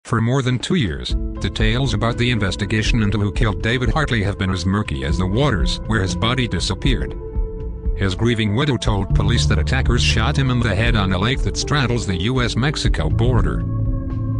For more than 2 years, details about the investigation into who killed David Hartley have been as murky as the waters where his body disappeared. His grieving widow told police that attackers shot him in the head on a lake that straddles the US-Mexico border.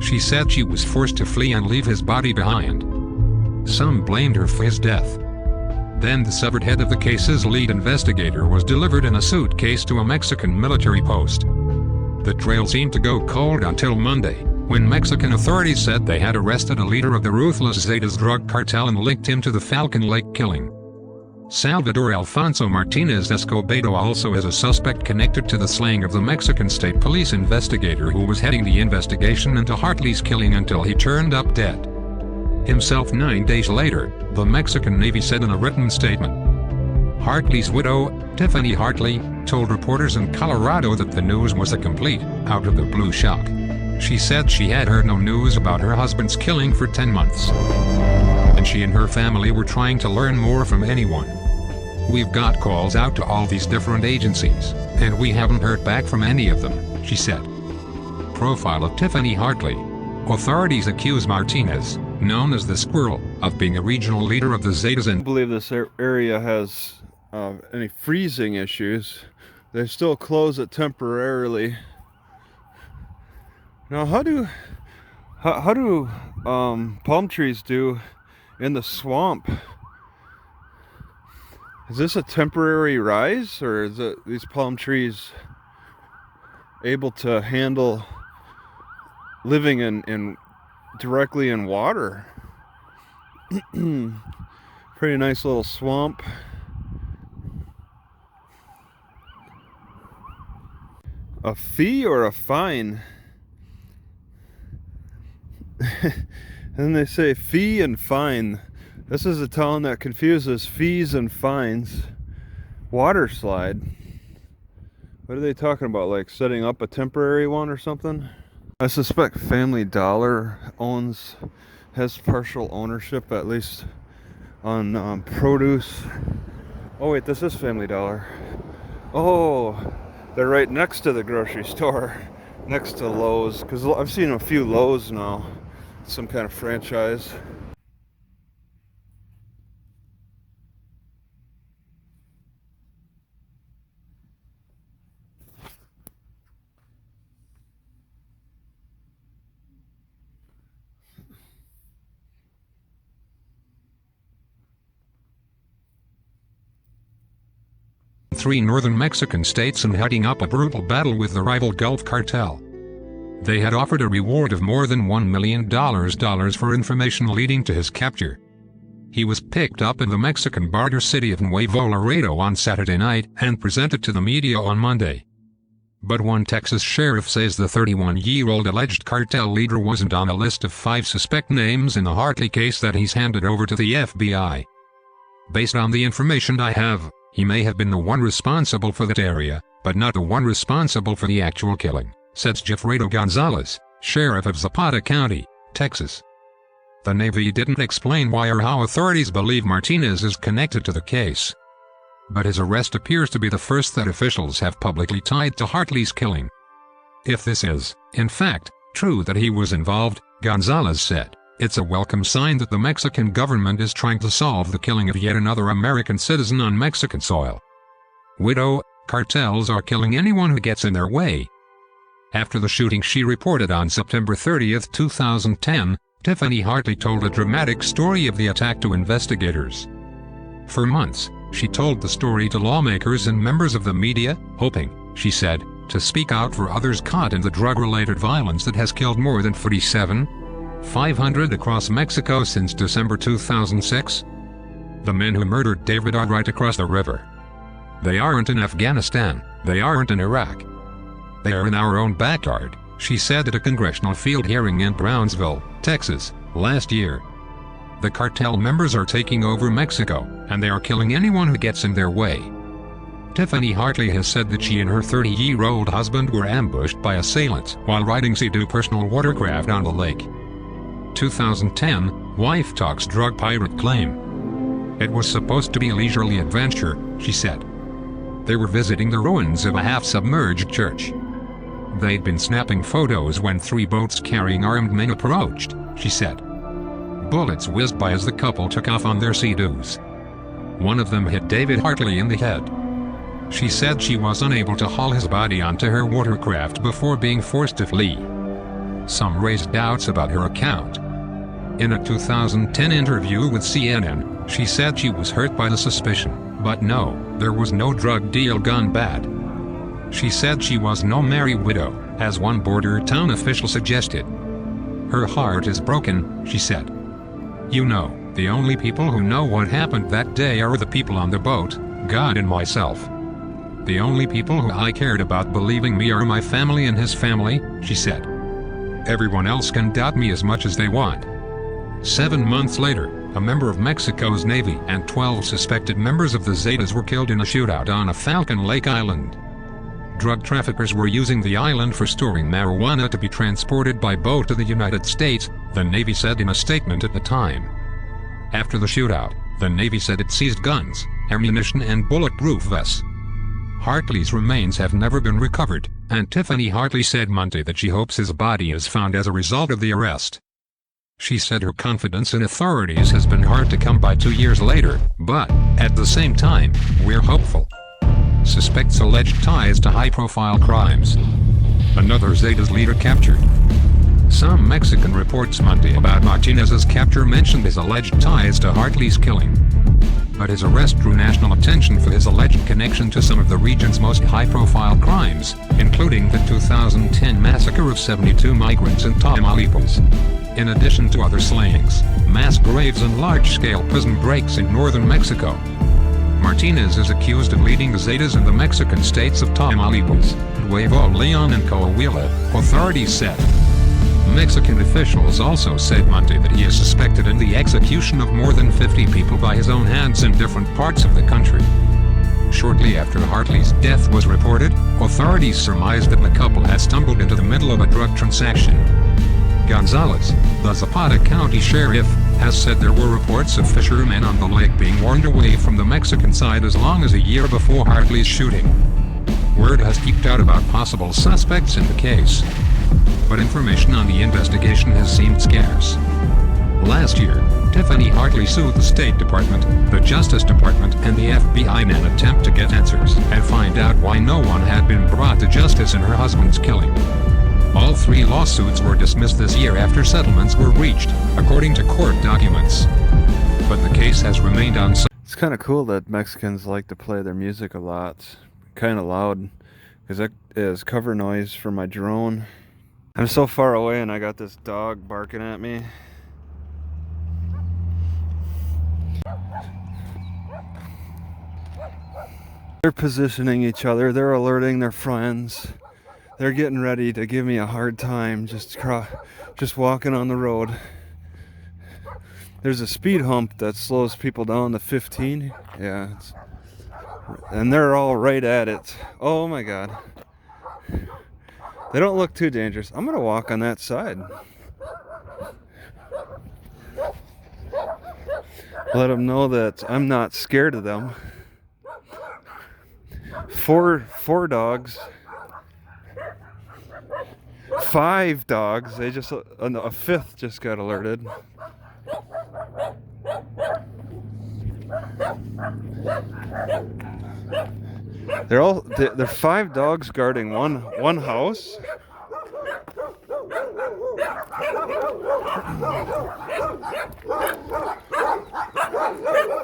She said she was forced to flee and leave his body behind. Some blamed her for his death. Then the severed head of the case's lead investigator was delivered in a suitcase to a Mexican military post. The trail seemed to go cold until Monday, when Mexican authorities said they had arrested a leader of the ruthless Zetas drug cartel and linked him to the Falcon Lake killing. Salvador Alfonso Martinez Escobedo also is a suspect connected to the slaying of the Mexican State Police investigator who was heading the investigation into Hartley's killing until he turned up dead himself 9 days later, the Mexican Navy said in a written statement. Hartley's widow, Tiffany Hartley, told reporters in Colorado that the news was a complete, out-of-the-blue shock. She said she had heard no news about her husband's killing for 10 months. And she and her family were trying to learn more from anyone. We've got calls out to all these different agencies, and we haven't heard back from any of them, she said. Profile of Tiffany Hartley. Authorities accuse Martinez, known as the Squirrel, of being a regional leader of the Zetas and I believe this area has any freezing issues. They still close it temporarily. Now, how do palm trees do in the swamp? Is this a temporary rise, or is it these palm trees able to handle living in directly in water? Pretty nice little swamp. A fee or a fine? And they say fee and fine. This is a town that confuses fees and fines. Water slide. What are they talking about? Like setting up a temporary one or something? I suspect Family Dollar has partial ownership, at least on produce. Oh wait, this is Family Dollar. Oh, they're right next to the grocery store, next to Lowe's, because I've seen a few Lowe's now, some kind of franchise. Three northern Mexican states and heading up a brutal battle with the rival Gulf cartel. They had offered a reward of more than $1 million for information leading to his capture. He was picked up in the Mexican border city of Nuevo Laredo on Saturday night and presented to the media on Monday. But one Texas sheriff says the 31-year-old alleged cartel leader wasn't on a list of 5 suspect names in the Hartley case that he's handed over to the FBI. Based on the information I have, he may have been the one responsible for that area, but not the one responsible for the actual killing, said Jeffredo Gonzalez, sheriff of Zapata County, Texas. The Navy didn't explain why or how authorities believe Martinez is connected to the case. But his arrest appears to be the first that officials have publicly tied to Hartley's killing. If this is, in fact, true that he was involved, Gonzalez said, it's a welcome sign that the Mexican government is trying to solve the killing of yet another American citizen on Mexican soil. Widow, cartels are killing anyone who gets in their way. After the shooting she reported on September 30, 2010, Tiffany Hartley told a dramatic story of the attack to investigators. For months, she told the story to lawmakers and members of the media, hoping, she said, to speak out for others caught in the drug-related violence that has killed more than 500 across Mexico since December 2006. The men who murdered David are right across the river. They aren't in Afghanistan, they aren't in Iraq. They are in our own backyard, she said at a congressional field hearing in Brownsville, Texas, last year. The cartel members are taking over Mexico, and they are killing anyone who gets in their way. Tiffany Hartley has said that she and her 30-year-old husband were ambushed by assailants while riding Sea-Doo personal watercraft on the lake. 2010, wife talks drug pirate claim. It was supposed to be a leisurely adventure, she said. They were visiting the ruins of a half-submerged church. They'd been snapping photos when 3 boats carrying armed men approached, she said. Bullets whizzed by as the couple took off on their Sea-Doos. One of them hit David Hartley in the head. She said she was unable to haul his body onto her watercraft before being forced to flee. Some raised doubts about her account. In a 2010 interview with CNN, she said she was hurt by the suspicion, but no, there was no drug deal gone bad. She said she was no merry widow, as one border town official suggested. Her heart is broken, she said. You know, the only people who know what happened that day are the people on the boat, God and myself. The only people who I cared about believing me are my family and his family, she said. Everyone else can doubt me as much as they want. 7 months later, a member of Mexico's Navy and 12 suspected members of the Zetas were killed in a shootout on a Falcon Lake island. Drug traffickers were using the island for storing marijuana to be transported by boat to the United States, the Navy said in a statement at the time. After the shootout, the Navy said it seized guns, ammunition and bulletproof vests. Hartley's remains have never been recovered, and Tiffany Hartley said Monday that she hopes his body is found as a result of the arrest. She said her confidence in authorities has been hard to come by 2 years later, but, at the same time, we're hopeful. Suspects alleged ties to high-profile crimes. Another Zetas leader captured. Some Mexican reports Monday about Martinez's capture mentioned his alleged ties to Hartley's killing. But his arrest drew national attention for his alleged connection to some of the region's most high-profile crimes, including the 2010 massacre of 72 migrants in Tamaulipas. In addition to other slayings, mass graves and large-scale prison breaks in northern Mexico. Martinez is accused of leading the Zetas in the Mexican states of Tamaulipas, Nuevo Leon and Coahuila, authorities said. Mexican officials also said Monday that he is suspected in the execution of more than 50 people by his own hands in different parts of the country. Shortly after Hartley's death was reported, authorities surmised that the couple had stumbled into the middle of a drug transaction. Gonzalez, the Zapata County sheriff, has said there were reports of fishermen on the lake being warned away from the Mexican side as long as a year before Hartley's shooting. Word has leaked out about possible suspects in the case, but information on the investigation has seemed scarce. Last year, Tiffany Hartley sued the State Department, the Justice Department, and the FBI in an attempt to get answers and find out why no one had been brought to justice in her husband's killing. All 3 lawsuits were dismissed this year after settlements were reached, according to court documents. But the case has remained unsolved. It's kind of cool that Mexicans like to play their music a lot. Kind of loud, because that is cover noise for my drone. I'm so far away and I got this dog barking at me. They're positioning each other, they're alerting their friends. They're getting ready to give me a hard time just walking on the road. There's a speed hump that slows people down to 15. Yeah, and they're all right at it. Oh my God. They don't look too dangerous. I'm gonna walk on that side. Let them know that I'm not scared of them. Four dogs. 5 dogs. They just a 5th just got alerted. They're 5 dogs guarding one house.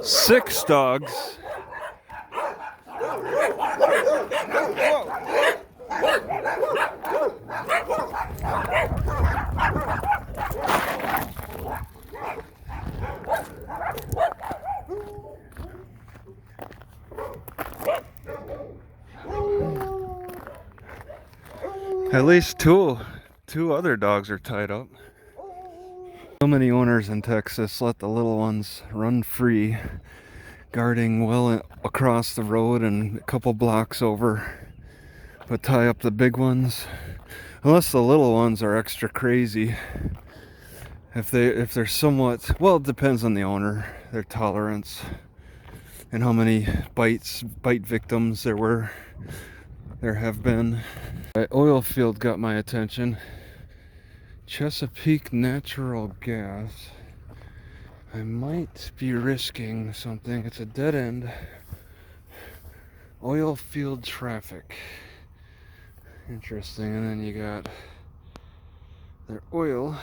Six dogs. At least two other dogs are tied up. So many owners in Texas let the little ones run free, guarding well across the road and a couple blocks over, but tie up the big ones. Unless the little ones are extra crazy. If they're somewhat, well, it depends on the owner, their tolerance, and how many bite victims there were. there have been. The oil field got my attention. Chesapeake Natural Gas. I might be risking something. It's a dead end. Oil field traffic. Interesting. And then you got their oil.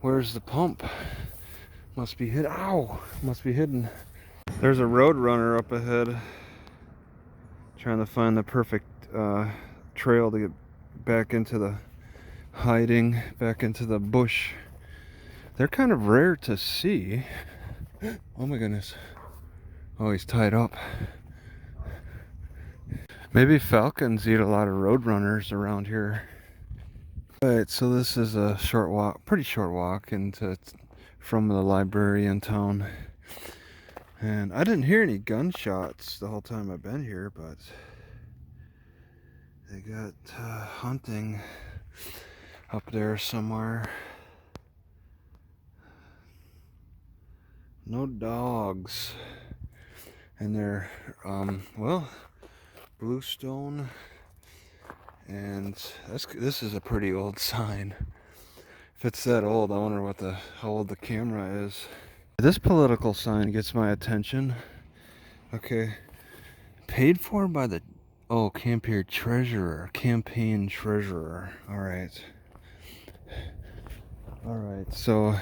Where's the pump? Must be hidden. Ow! Must be hidden. There's a road runner up ahead. Trying to find the perfect trail to get back into the hiding, back into the bush. They're kind of rare to see. Oh my goodness. Oh, he's tied up. Maybe falcons eat a lot of road runners around here. Alright, so this is a short walk, pretty short walk from the library in town. And I didn't hear any gunshots the whole time I've been here, but they got hunting up there somewhere. No dogs. And they're, well, bluestone. And this is a pretty old sign. If it's that old, I wonder how old the camera is. This political sign gets my attention. Okay. Paid for by the campaign treasurer. Alright. Alright, so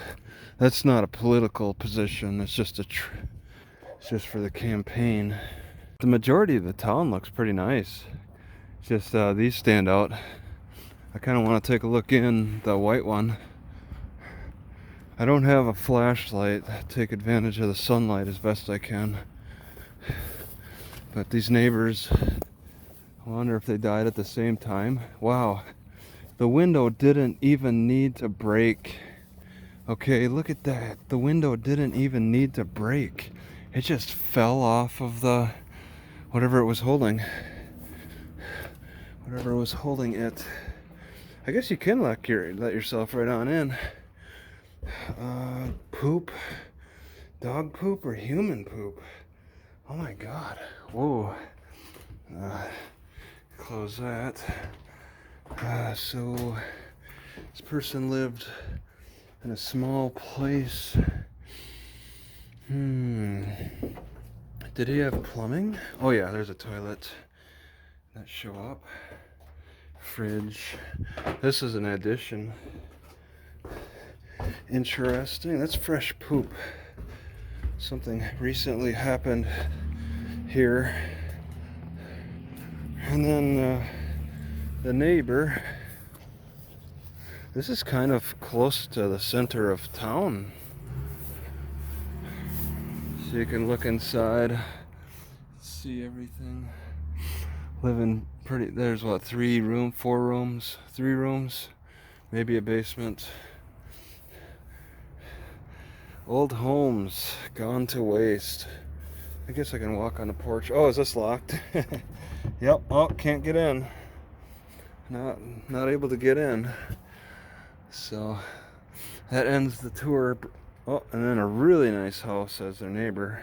that's not a political position. It's just it's just for the campaign. The majority of the town looks pretty nice. It's just these stand out. I kind of want to take a look in the white one. I don't have a flashlight. Take advantage of the sunlight as best I can. But these neighbors, I wonder if they died at the same time. Wow, the window didn't even need to break. Okay, look at that. The window didn't even need to break. It just fell off of the whatever it was holding. Whatever was holding it. I guess you can let yourself right on in. Poop, dog poop or human poop? Oh my god. Whoa. Close that. So this person lived in a small place. Did he have plumbing? Oh yeah, there's a toilet. That show up. Fridge. This is an addition. Interesting. That's fresh poop. Something recently happened here. And then the neighbor. This is kind of close to the center of town. So you can look inside, see everything. Living pretty, there's what, 3 rooms, maybe a basement. Old homes gone to waste. I guess I can walk on the porch. Oh, is this locked? Yep. Oh, can't get in. Not able to get in. So that ends the tour. Oh, and then a really nice house as their neighbor.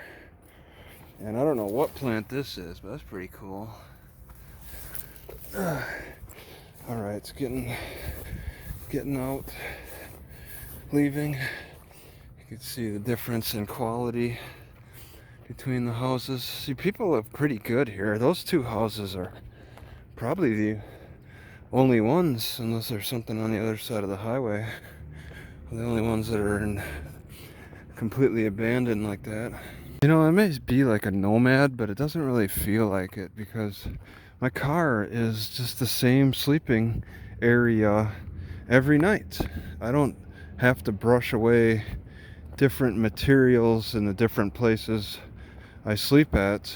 And I don't know what plant this is, but that's pretty cool. All right, it's getting out, leaving. You can see the difference in quality between the houses. See, people live pretty good here. Those 2 houses are probably the only ones, unless there's something on the other side of the highway. The only ones that are completely abandoned like that. You know, I may be like a nomad, but it doesn't really feel like it because my car is just the same sleeping area every night. I don't have to brush away different materials in the different places I sleep at.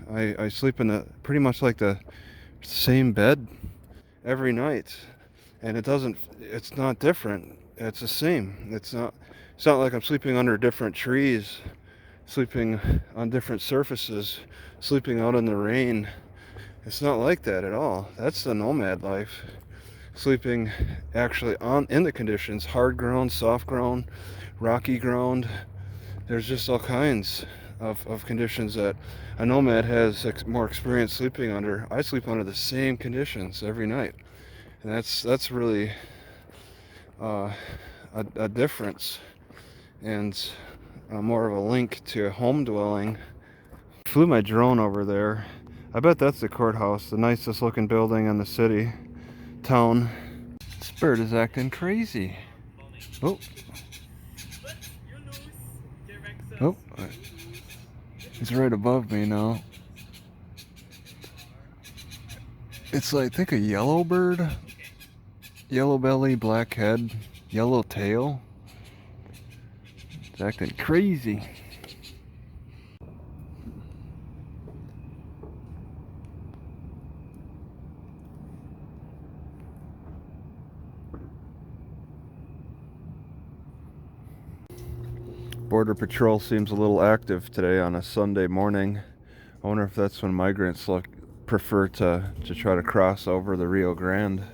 I sleep in pretty much like the same bed every night, and it's not different. It's the same. It's not like I'm sleeping under different trees, sleeping on different surfaces, sleeping out in the rain. It's not like that at all. That's the nomad life. Sleeping actually in the conditions, hard ground, soft ground, rocky ground. There's just all kinds. of conditions that a nomad has more experience sleeping under. I sleep under the same conditions every night, and that's really a difference, and more of a link to home dwelling. Flew my drone over there. I bet that's the courthouse, the nicest looking building in the city, town. This bird is acting crazy. Oh. Oh. It's right above me now. It's like, I think a yellow bird. Yellow belly, black head, yellow tail. It's acting crazy. Border Patrol seems a little active today on a Sunday morning. I wonder if that's when migrants prefer to try to cross over the Rio Grande.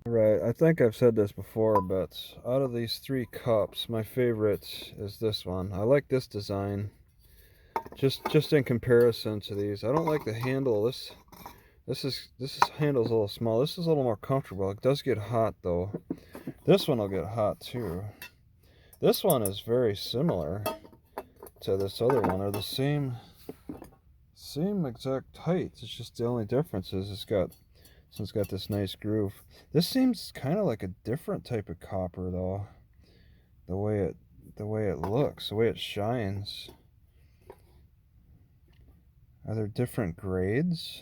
Right, I think I've said this before, but out of these 3 cups, my favorite is this one. I like this design. Just in comparison to these. I don't like the handle. This handle's a little small. This is a little more comfortable. It does get hot though. This one will get hot too. This one is very similar to this other one. They're the same exact height. It's just the only difference is it's got this nice groove. This seems kind of like a different type of copper though. The way it looks, the way it shines. Are there different grades?